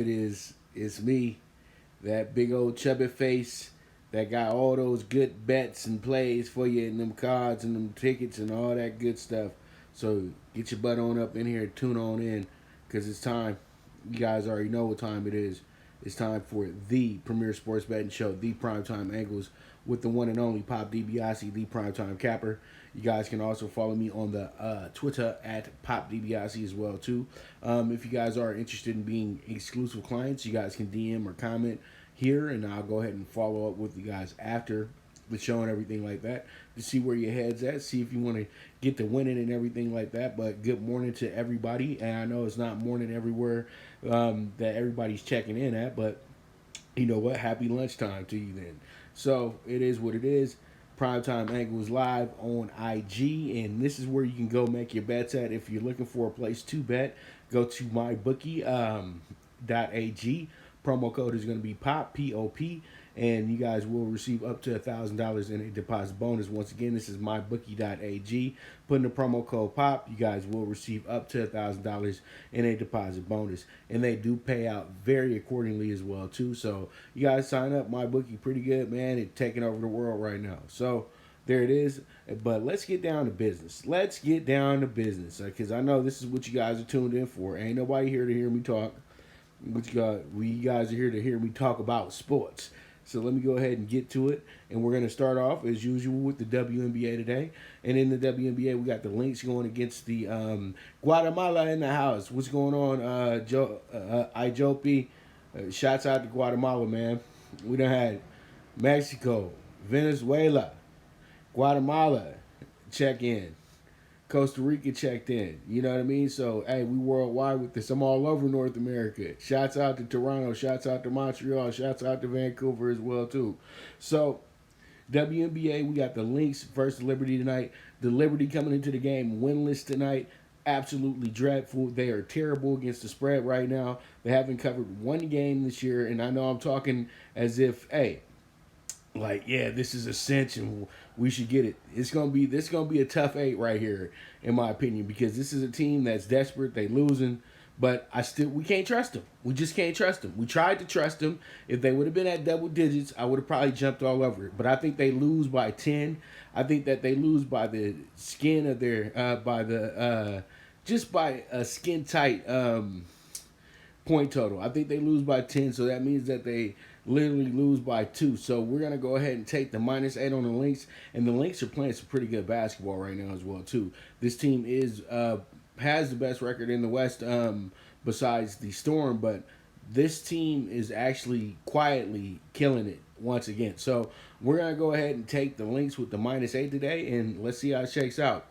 It's me, that big old chubby face that got all those good bets and plays for you and them cards and them tickets and all that good stuff. So get your butt on up in here, tune on in, because it's time. You guys already know what time it is. It's time for the premier sports betting show, the Primetime Angles, with the one and only Pop DiBiase, the Primetime Capper. You guys can also follow me on the Twitter at Pop DiBiase as well too. If you guys are interested in being exclusive clients, you guys can DM or comment here, and I'll go ahead and follow up with you guys after the show and everything like that to see where your head's at, see if you want to get to winning and everything like that. But good morning to everybody, and I know it's not morning everywhere that everybody's checking in at, but you know what? Happy lunchtime to you then. So it is what it is. Primetime Angles live on IG, and this is where you can go make your bets at. If you're looking for a place to bet, go to mybookie.ag. Promo code is going to be POP, P-O-P, and you guys will receive up to $1,000 in a deposit bonus. Once again, this is mybookie.ag. Put in the promo code POP, you guys will receive up to $1,000 in a deposit bonus. And they do pay out very accordingly as well, too. So you guys sign up. MyBookie, pretty good, man. It's taking over the world right now. So there it is. But let's get down to business. Because I know this is what you guys are tuned in for. Ain't nobody here to hear me talk. We guys are here to hear me talk about sports. So let me go ahead and get to it. And we're going to start off, as usual, with the WNBA today. And in the WNBA, we got the Lynx going against the Guatemala in the house. What's going on, Ijopi? Shouts out to Guatemala, man. We done had Mexico, Venezuela, Guatemala check in. Costa Rica checked in. You know what I mean? So, hey, we worldwide with this. I'm all over North America. Shouts out to Toronto. Shouts out to Montreal. Shouts out to Vancouver as well, too. So, WNBA, we got the Lynx versus Liberty tonight. The Liberty coming into the game winless tonight. Absolutely dreadful. They are terrible against the spread right now. They haven't covered one game this year, and I know I'm talking as if, hey, like, yeah, this is a cinch and we should get it. This gonna be a tough 8 right here, in my opinion, because this is a team that's desperate. They losing, but we can't trust them. We just can't trust them. We tried to trust them. If they would have been at double digits, I would have probably jumped all over it. But I think they lose by 10. I think that they lose by the skin of their just by a skin tight point total. I think they lose by 10, so that means that they literally lose by 2. So we're going to go ahead and take the -8 on the Lynx, and the Lynx are playing some pretty good basketball right now as well, too. This team has the best record in the West besides the Storm, but this team is actually quietly killing it once again. So we're going to go ahead and take the Lynx with the -8 today, and let's see how it shakes out.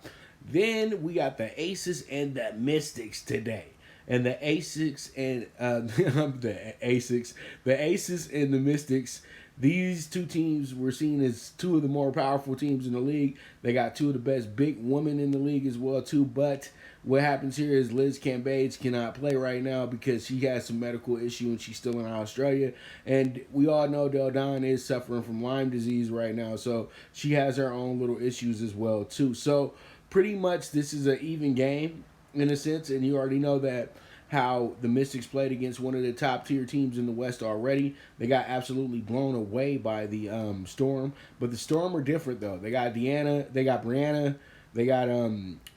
Then we got the Aces and the Mystics today. And the Aces and the Aces and the Mystics, these two teams were seen as two of the more powerful teams in the league. They got two of the best big women in the league as well too. But what happens here is Liz Cambage cannot play right now because she has some medical issue and she's still in Australia. And we all know Del Don is suffering from Lyme disease right now, so she has her own little issues as well too. So pretty much this is an even game in a sense, and you already know that how the Mystics played against one of the top tier teams in the West already. They got absolutely blown away by the Storm, but the Storm are different though. They got Deanna, they got Brianna, they got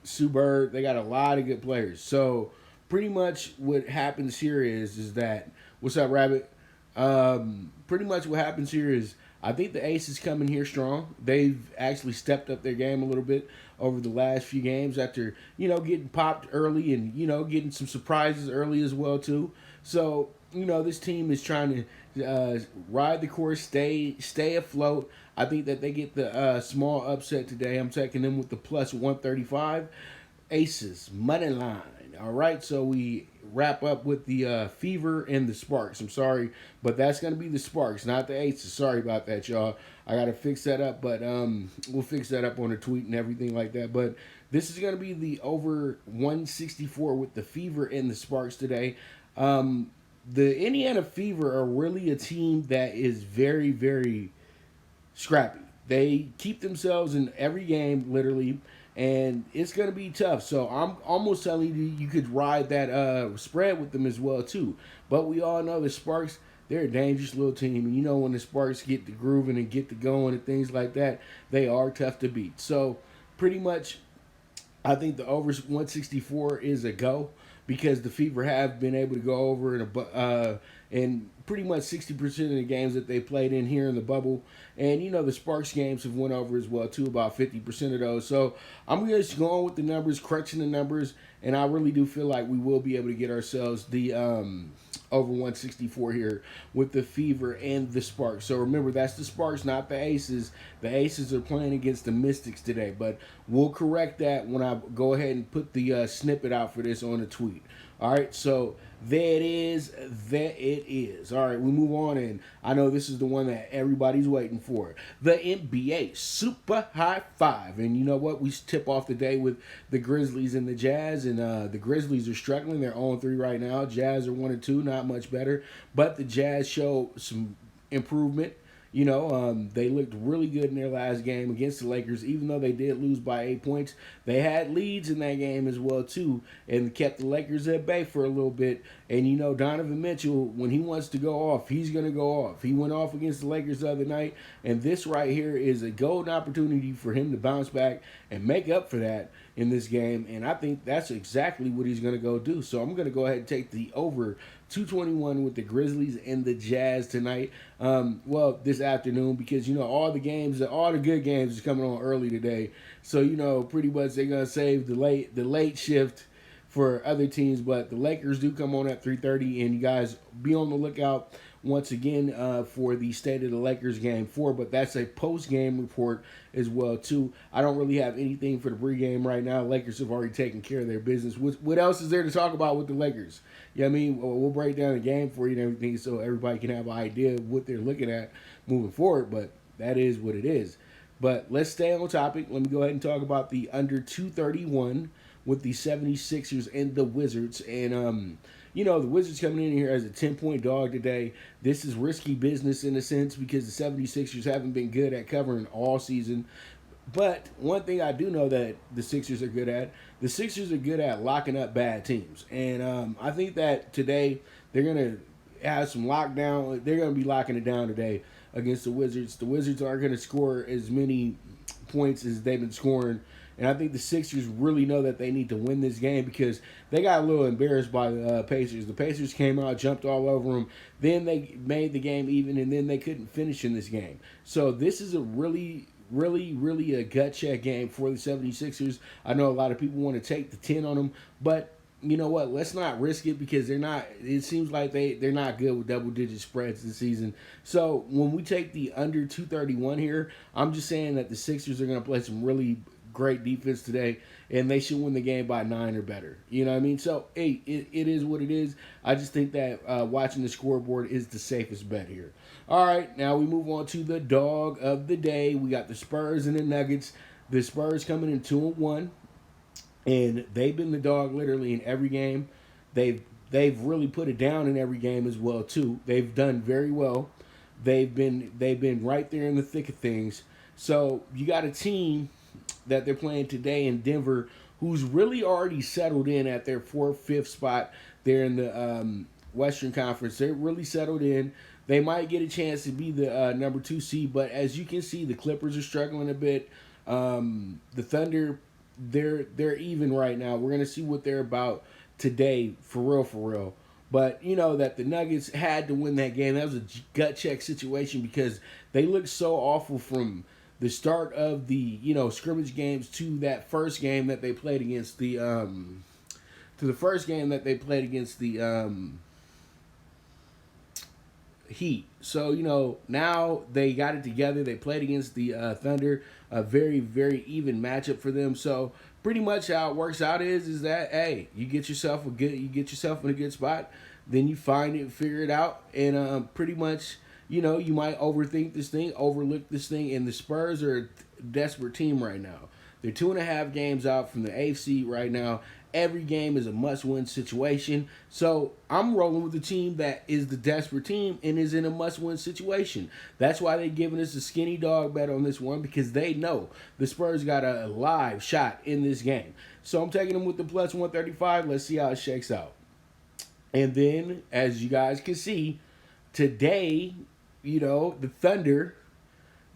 Sue Bird, they got a lot of good players. So pretty much what happens here is that, what's up, Rabbit? Pretty much what happens here is I think the Aces come in here strong. They've actually stepped up their game a little bit over the last few games after, getting popped early and, getting some surprises early as well, too. So, this team is trying to ride the course, stay afloat. I think that they get the small upset today. I'm taking them with the +135. Aces, money line. All right, so we wrap up with the Fever and the Sparks. I'm sorry, but that's going to be the Sparks, not the Aces. Sorry about that, y'all. I got to fix that up, but we'll fix that up on a tweet and everything like that. But this is going to be the over 164 with the Fever and the Sparks today. The Indiana Fever are really a team that is very, very scrappy. They keep themselves in every game, literally. and it's going to be tough. So I'm almost telling you you could ride that spread with them as well too. But we all know the Sparks, they're a dangerous little team, and you know when the Sparks get the grooving and get the going and things like that, they are tough to beat. So pretty much, I think the over 164 is a go because the Fever have been able to go over in pretty much 60% of the games that they played in here in the bubble. And, you know, the Sparks games have went over as well, too, about 50% of those. So I'm just going with the numbers, crunching the numbers, and I really do feel like we will be able to get ourselves the over 164 here with the Fever and the Sparks. So remember, that's the Sparks, not the Aces. The Aces are playing against the Mystics today, but we'll correct that when I go ahead and put the snippet out for this on the tweet. All right, so there it is. There it is. All right, we move on, and I know this is the one that everybody's waiting for. The NBA Super High Five. And you know what? We tip off the day with the Grizzlies and the Jazz, and the Grizzlies are struggling. They're 0-3 right now. Jazz are 1-2, not much better. But the Jazz show some improvement. You know, they looked really good in their last game against the Lakers, even though they did lose by 8 points. They had leads in that game as well, too, and kept the Lakers at bay for a little bit. And, you know, Donovan Mitchell, when he wants to go off, he's going to go off. He went off against the Lakers the other night, and this right here is a golden opportunity for him to bounce back and make up for that in this game. And I think that's exactly what he's going to go do. So I'm going to go ahead and take the over 221 with the Grizzlies and the Jazz tonight. This afternoon, because you know all the good games is coming on early today. So you know pretty much they're gonna save the late shift for other teams. But the Lakers do come on at 3:30, and you guys be on the lookout once again for the State of the Lakers game 4. But that's a post game report as well too. I don't really have anything for the pregame right now. Lakers have already taken care of their business. What else is there to talk about with the Lakers? Yeah, I mean, we'll break down the game for you and everything so everybody can have an idea of what they're looking at moving forward, but that is what it is. But let's stay on topic. Let me go ahead and talk about the under 231 with the 76ers and the Wizards. And, you know, the Wizards coming in here as a 10-point dog today. This is risky business in a sense because the 76ers haven't been good at covering all season. But one thing I do know that the Sixers are good at locking up bad teams. And I think that today they're going to have some lockdown. They're going to be locking it down today against the Wizards. The Wizards aren't going to score as many points as they've been scoring. And I think the Sixers really know that they need to win this game because they got a little embarrassed by the Pacers. The Pacers came out, jumped all over them. Then they made the game even, and then they couldn't finish in this game. So this is a really a gut check game for the 76ers. I know a lot of people want to take the 10 on them, but you know what? Let's not risk it because it seems like they're not good with double-digit spreads this season. So when we take the under 231 here, I'm just saying that the Sixers are going to play some really great defense today, and they should win the game by 9 or better. You know what I mean? So, hey, it is what it is. I just think that watching the scoreboard is the safest bet here. All right, now we move on to the dog of the day. We got the Spurs and the Nuggets. The Spurs coming in 2-1, and they've been the dog literally in every game. They've really put it down in every game as well too. They've done very well. They've been right there in the thick of things. So you got a team that they're playing today in Denver who's really already settled in at their 4th, 5th spot there in the Western Conference. They're really settled in. They might get a chance to be the number 2 seed, but as you can see, the Clippers are struggling a bit. The Thunder, they're even right now. We're gonna see what they're about today, for real. But you know that the Nuggets had to win that game. That was a gut check situation because they looked so awful from the start of the scrimmage games to that first game that they played against the Heat. So now they got it together. They played against the Thunder, a very even matchup for them. So pretty much how it works out is that hey, you get yourself in a good spot, then you find it, figure it out, and pretty much. You might overthink this thing, overlook this thing, and the Spurs are a desperate team right now. They're 2.5 games out from the 8th seed right now, every game is a must-win situation. So I'm rolling with the team that is the desperate team and is in a must-win situation. That's why they're giving us a skinny dog bet on this one, because they know the Spurs got a live shot in this game. So I'm taking them with the plus 135. Let's see how it shakes out. And then, as you guys can see, today, the Thunder,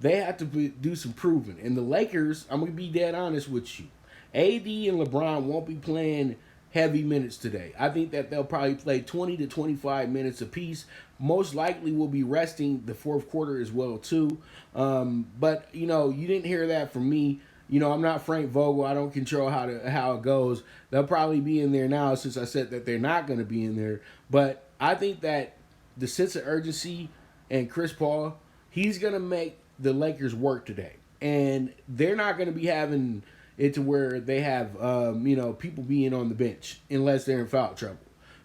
they have to do some proving. And the Lakers, I'm going to be dead honest with you. AD and LeBron won't be playing heavy minutes today. I think that they'll probably play 20 to 25 minutes apiece. Most likely will be resting the fourth quarter as well, too. But, you didn't hear that from me. I'm not Frank Vogel. I don't control how it goes. They'll probably be in there now since I said that they're not going to be in there. But I think that the sense of urgency and Chris Paul, he's going to make the Lakers work today. And they're not going to be having it to where they have, people being on the bench unless they're in foul trouble.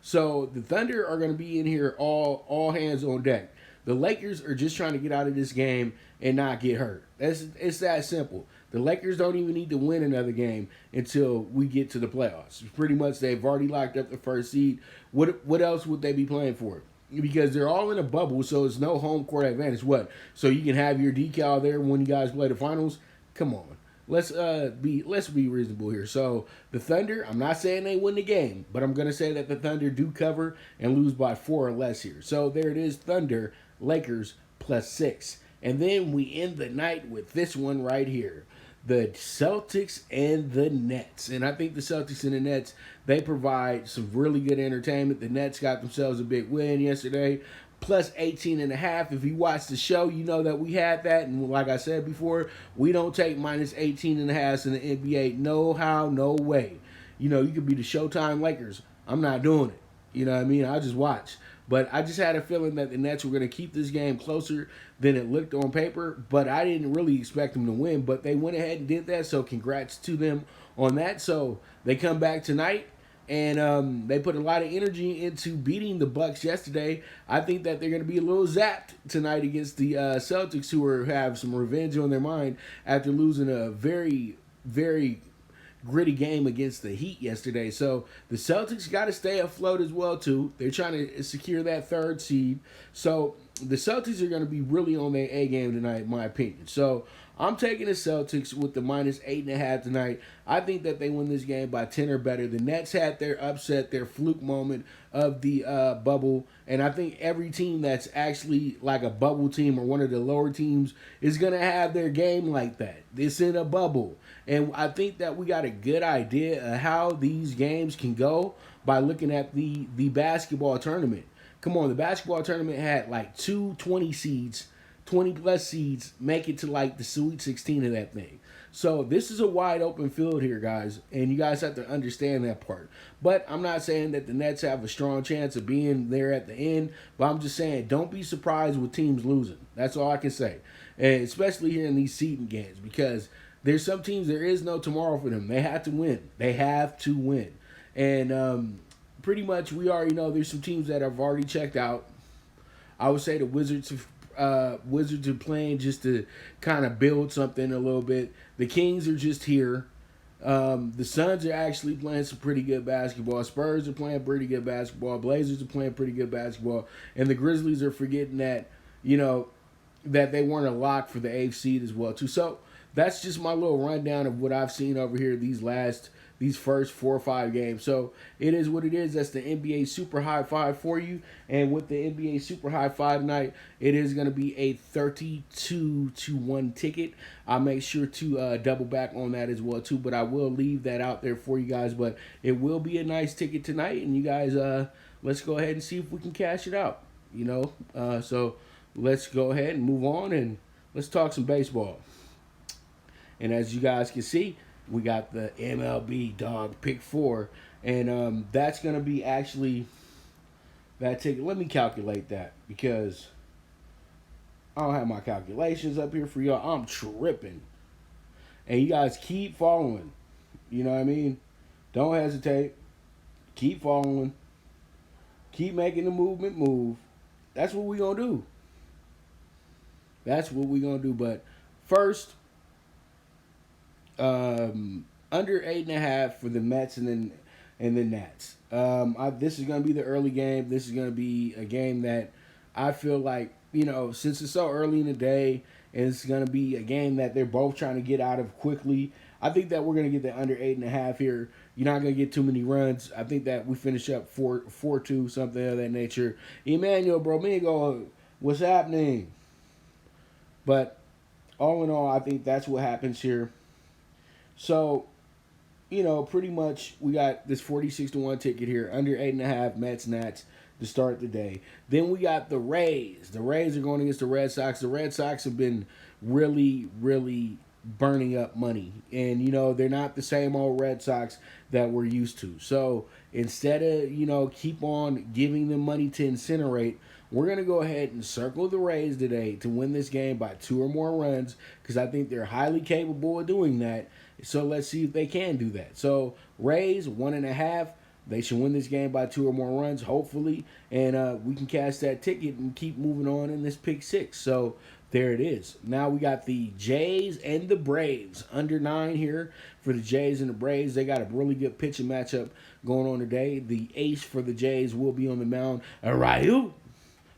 So the Thunder are going to be in here all hands on deck. The Lakers are just trying to get out of this game and not get hurt. It's that simple. The Lakers don't even need to win another game until we get to the playoffs. Pretty much they've already locked up the first seed. What else would they be playing for? Because they're all in a bubble, so it's no home court advantage. What? So you can have your decal there when you guys play the finals? Come on. Let's be reasonable here. So the Thunder, I'm not saying they win the game, but I'm gonna say that the Thunder do cover and lose by 4 or less here. So there it is, Thunder, Lakers +6. And then we end the night with this one right here. The Celtics and the Nets. And I think the Celtics and the Nets, they provide some really good entertainment. The Nets got themselves a big win yesterday. Plus 18.5. If you watch the show, you know that we had that. And like I said before, we don't take minus 18.5 in the NBA. No how, no way. You could be the Showtime Lakers. I'm not doing it. You know what I mean? I'll just watch. But I just had a feeling that the Nets were going to keep this game closer than it looked on paper. But I didn't really expect them to win. But they went ahead and did that. So congrats to them on that. So they come back tonight. And they put a lot of energy into beating the Bucks yesterday. I think that they're going to be a little zapped tonight against the Celtics, who have some revenge on their mind after losing a very, very gritty game against the Heat yesterday. So the Celtics got to stay afloat as well, too. They're trying to secure that third seed. So the Celtics are going to be really on their A game tonight, in my opinion. So I'm taking the Celtics with the minus 8.5 tonight. I think that they win this game by 10 or better. The Nets had their upset, their fluke moment of the bubble. And I think every team that's actually like a bubble team or one of the lower teams is going to have their game like that. It's in a bubble. And I think that we got a good idea of how these games can go by looking at the basketball tournament. Come on, the basketball tournament had like 20 seeds. 20 plus seeds make it to like the Sweet 16 of that thing. So this is a wide open field here, guys, and you guys have to understand that part. But I'm not saying that the Nets have a strong chance of being there at the end, but I'm just saying don't be surprised with teams losing. That's all I can say, and especially here in these seeding games, because there's some teams there is no tomorrow for them. They have to win. They have to win, and pretty much we already know there's some teams that have already checked out. I would say the Wizards are playing just to kind of build something a little bit. The Kings are just here. The Suns are actually playing some pretty good basketball. Spurs are playing pretty good basketball. Blazers are playing pretty good basketball. And the Grizzlies are forgetting that, that they weren't a lock for the 8th seed as well, too. So that's just my little rundown of what I've seen over here these first 4 or 5 games. So it is what it is. That's the NBA Super High Five for you. And with the NBA Super High Five night, it is going to be a 32-1 ticket. I'll make sure to double back on that as well, too. But I will leave that out there for you guys. But it will be a nice ticket tonight. And you guys, let's go ahead and see if we can cash it out. So let's go ahead and move on. And let's talk some baseball. And as you guys can see, we got the MLB Dog PK4, and that's going to be actually that ticket. Let me calculate that because I don't have my calculations up here for y'all. I'm tripping. And you guys keep following. You know what I mean? Don't hesitate. Keep following. Keep making the movement move. That's what we're going to do. That's what we're going to do. But first, under 8.5 for the Mets and then and the Nats. This is going to be the early game. This is going to be a game that I feel like, since it's so early in the day, and it's going to be a game that they're both trying to get out of quickly. I think that we're going to get the under 8.5 here. You're not going to get too many runs. I think that we finish up 4-2, something of that nature. Emmanuel Bromingo, what's happening? But all in all, I think that's what happens here. So, pretty much we got this 46-1 ticket here, under 8.5 Mets Nats to start the day. Then we got the Rays. The Rays are going against the Red Sox. The Red Sox have been really, really burning up money. And, they're not the same old Red Sox that we're used to. So instead of, keep on giving them money to incinerate, we're going to go ahead and circle the Rays today to win this game by 2 or more runs, because I think they're highly capable of doing that. So let's see if they can do that. So Rays, 1.5. They should win this game by 2 or more runs, hopefully. And we can cash that ticket and keep moving on in this pick 6. So there it is. Now we got the Jays and the Braves. Under 9 here for the Jays and the Braves. They got a really good pitching matchup going on today. The ace for the Jays will be on the mound. Ryu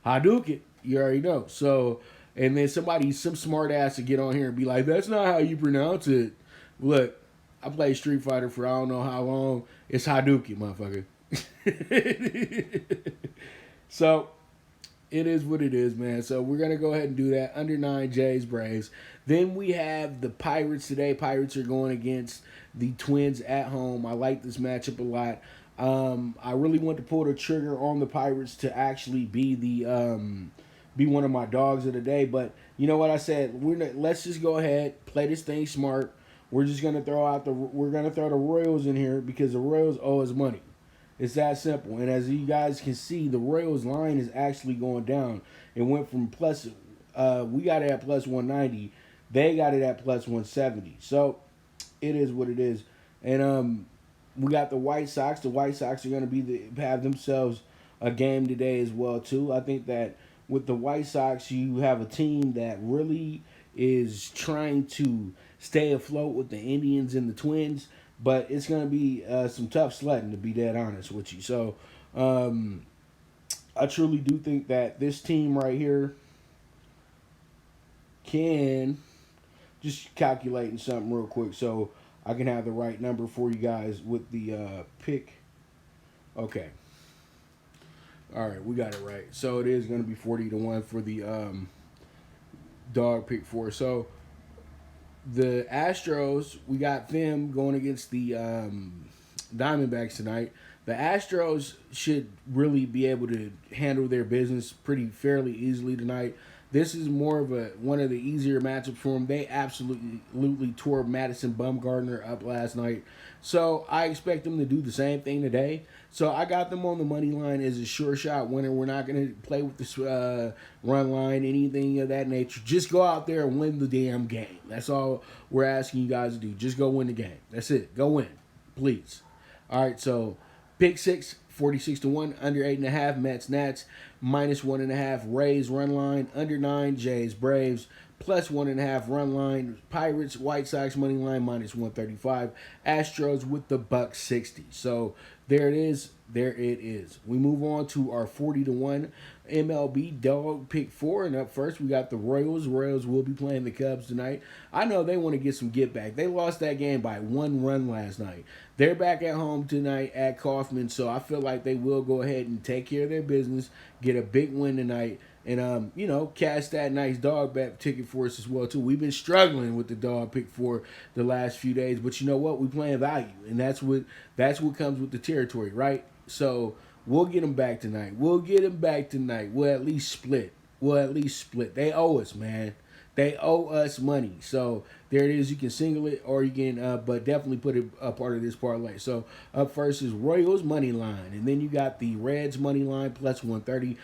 Hadouken. You already know. So, and then some smart ass to get on here and be like, that's not how you pronounce it. Look, I played Street Fighter for I don't know how long. It's Hadouken, motherfucker. So, it is what it is, man. So, we're going to go ahead and do that. Under 9, Jays, Braves. Then we have the Pirates today. Pirates are going against the Twins at home. I like this matchup a lot. I really want to pull the trigger on the Pirates to actually be be one of my dogs of the day. But you know what I said? Let's just go ahead, play this thing smart. We're just gonna throw the Royals in here because the Royals owe us money. It's that simple. And as you guys can see, the Royals line is actually going down. It went from we got it at plus 190. They got it at plus 170. So it is what it is. And we got the White Sox. The White Sox are going to have themselves a game today as well too. I think that with the White Sox, you have a team that really is trying to stay afloat with the Indians and the Twins, but it's going to be some tough sledding, to be dead honest with you. So I truly do think that this team right here can, just calculating something real quick so I can have the right number for you guys with the pick. Okay. All right, we got it right. So it is going to be 40-1 for the dog pick 4. So the Astros, we got them going against the Diamondbacks tonight. The Astros should really be able to handle their business fairly easily tonight. This is more of one of the easier matchups for them. They absolutely tore Madison Bumgarner up last night. So I expect them to do the same thing today. So I got them on the money line as a sure shot winner. We're not going to play with this run line, anything of that nature. Just go out there and win the damn game. That's all we're asking you guys to do. Just go win the game. That's it. Go win, please. All right, so pick 6, 46-1, under 8.5, Mets, Nats, minus 1.5, Rays, run line, under 9, Jays, Braves, plus 1.5, run line, Pirates, White Sox, money line, minus 135, Astros with the $1.60. So there it is. There it is. We move on to our 40-1 MLB Dog Pick 4. And up first, we got the Royals. Royals will be playing the Cubs tonight. I know they want to get some get back. They lost that game by 1 run last night. They're back at home tonight at Kauffman, so I feel like they will go ahead and take care of their business, get a big win tonight, and cash that nice dog bet ticket for us as well too. We've been struggling with the dog pick for the last few days, but you know what? We playing value, and that's what comes with the territory, right? So we'll get them back tonight. We'll at least split. They owe us, man. They owe us money. So there it is. You can single it or you can, but definitely put it a part of this parlay. So up first is Royals money line, and then you got the Reds money line plus 130.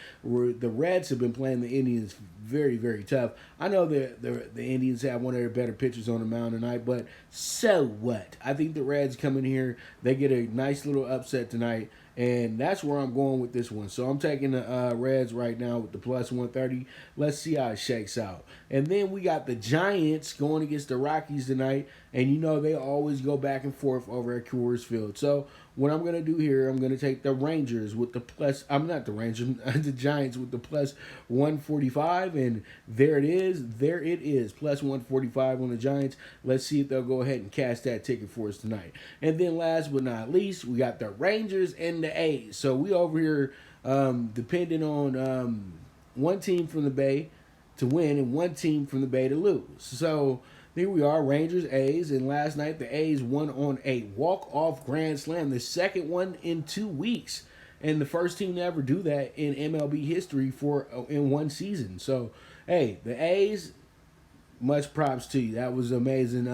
The Reds have been playing the Indians very, very tough. I know the Indians have one of their better pitchers on the mound tonight, but so what? I think the Reds come in here. They get a nice little upset tonight. And that's where I'm going with this one. So I'm taking the Reds right now with the plus 130. Let's see how it shakes out. And then we got the Giants going against the Rockies tonight. And they always go back and forth over at Coors Field. So what I'm gonna do here, I'm gonna take the Rangers with the plus. I'm not the Rangers, the Giants with the plus 145, and there it is. There it is, plus 145 on the Giants. Let's see if they'll go ahead and cash that ticket for us tonight. And then last but not least, we got the Rangers and the A's. So we over here depending on one team from the Bay to win and one team from the Bay to lose. So here we are, Rangers, A's, and last night the A's won on a walk-off grand slam, the second one in 2 weeks, and the first team to ever do that in MLB history in one season. So, hey, the A's, much props to you. That was an amazing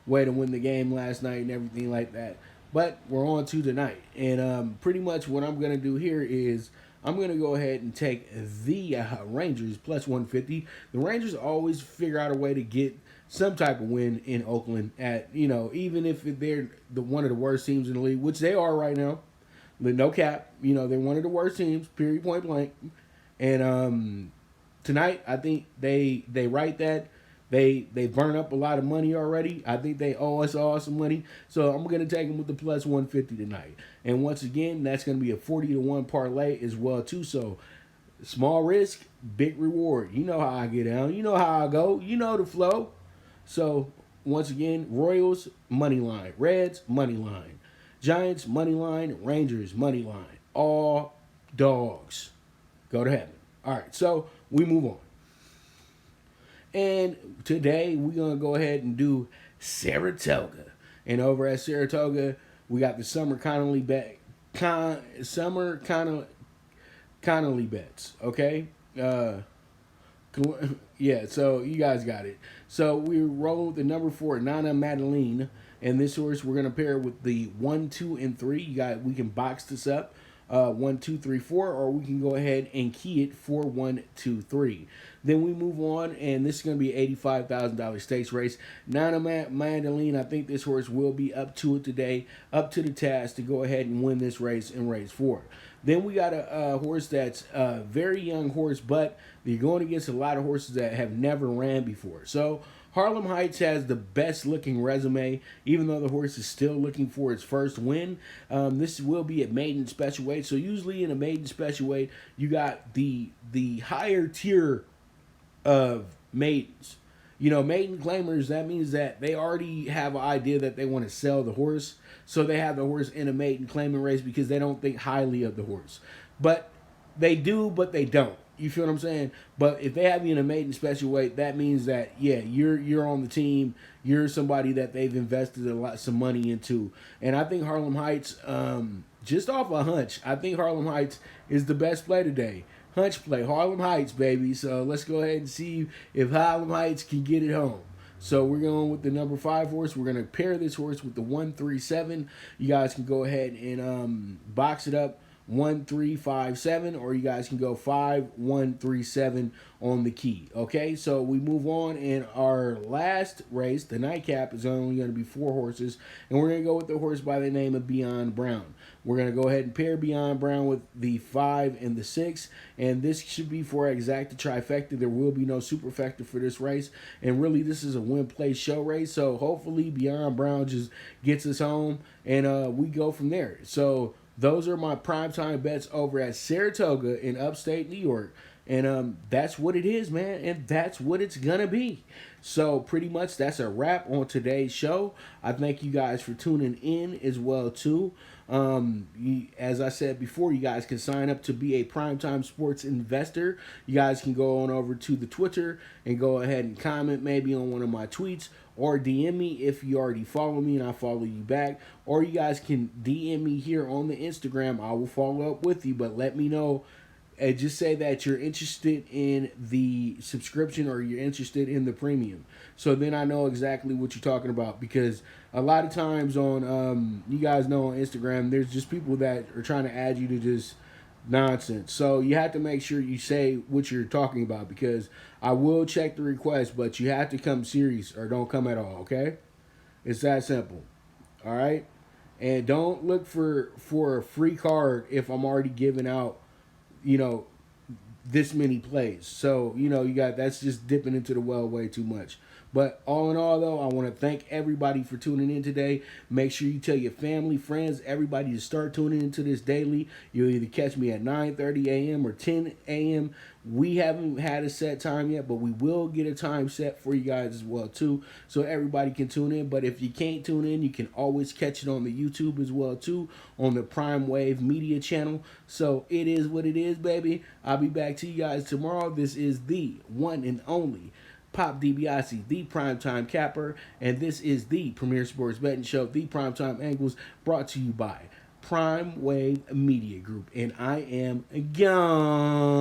way to win the game last night and everything like that. But we're on to tonight, and pretty much what I'm going to do here is I'm going to go ahead and take the Rangers plus 150. The Rangers always figure out a way to get some type of win in Oakland at, even if they're one of the worst teams in the league, which they are right now. But no cap, they're one of the worst teams, period, point blank. And tonight, I think they right that. They burn up a lot of money already. I think they owe us all some money. So I'm going to take them with the plus 150 tonight. And once again, that's going to be a 40-1 parlay as well, too. So small risk, big reward. You know how I get down. You know how I go. You know the flow. So once again, Royals, money line. Reds, money line. Giants, money line. Rangers, money line. All dogs. Go to heaven. All right, so we move on. And today we're going to go ahead and do Saratoga. And over at Saratoga, we got the Summer Connolly bets, okay? Yeah, so you guys got it. So we roll with the number 4, Nana Madeline. And this horse we're going to pair with the 1, 2, and 3. We can box this up. 1, 2, 3, 4, or we can go ahead and key it for 1, 2, 3. Then we move on, and this is going to be $85,000 stakes race. Nana Madeline, I think this horse will be up to it today, up to the task to go ahead and win this race in race 4. Then we got a horse that's a very young horse, but you're going against a lot of horses that have never ran before. So Harlem Heights has the best looking resume, even though the horse is still looking for its first win. This will be a maiden special weight. So usually in a maiden special weight, you got the higher tier of maidens. Maiden claimers, that means that they already have an idea that they want to sell the horse. So they have the horse in a maiden claiming race because they don't think highly of the horse. But they do, but they don't. You feel what I'm saying? But if they have you in a maiden special weight, that means that, yeah, you're on the team. You're somebody that they've invested some money into. And I think Harlem Heights, just off a hunch, I think Harlem Heights is the best play today. Hunch play, Harlem Heights, baby. So let's go ahead and see if Harlem Heights can get it home. So we're going with the number 5 horse. We're going to pair this horse with the 1, 3, 7. You guys can go ahead and box it up. 1, 3, 5, 7, or you guys can go 5, 1, 3, 7 on the key. Okay, so we move on, and our last race, the nightcap, is only going to be 4 horses, and we're going to go with the horse by the name of Beyond Brown. We're going to go ahead and pair Beyond Brown with the 5 and the 6, and this should be for exacta trifecta. There will be no superfecta for this race, and really this is a win play show race, so hopefully Beyond Brown just gets us home, and we go from there. So those are my primetime bets over at Saratoga in upstate New York. And that's what it is, man. And that's what it's going to be. So pretty much that's a wrap on today's show. I thank you guys for tuning in as well, too. As I said before, you guys can sign up to be a Primetime Sports investor. You guys can go on over to the Twitter and go ahead and comment maybe on one of my tweets, or DM me if you already follow me and I follow you back. Or you guys can DM me here on the Instagram. I will follow up with you, but let me know. And just say that you're interested in the subscription or you're interested in the premium. So then I know exactly what you're talking about. Because a lot of times on, you guys know on Instagram, there's just people that are trying to add you to just nonsense. So you have to make sure you say what you're talking about, because I will check the request, but you have to come serious or don't come at all, okay? It's that simple. All right? And don't look for a free card if I'm already giving out, this many plays. So, you got, that's just dipping into the well way too much. But all in all, though, I want to thank everybody for tuning in today. Make sure you tell your family, friends, everybody to start tuning into this daily. You'll either catch me at 9:30 a.m. or 10 a.m. We haven't had a set time yet, but we will get a time set for you guys as well too, so everybody can tune in. But if you can't tune in, you can always catch it on the YouTube as well too, on the Prime Wave Media channel. So it is what it is, baby. I'll be back to you guys tomorrow. This is the one and only Pop DiBiase, the Primetime Capper, and this is the Premier Sports Betting Show, the Primetime Angles, brought to you by Prime Wave Media Group, and I am gone.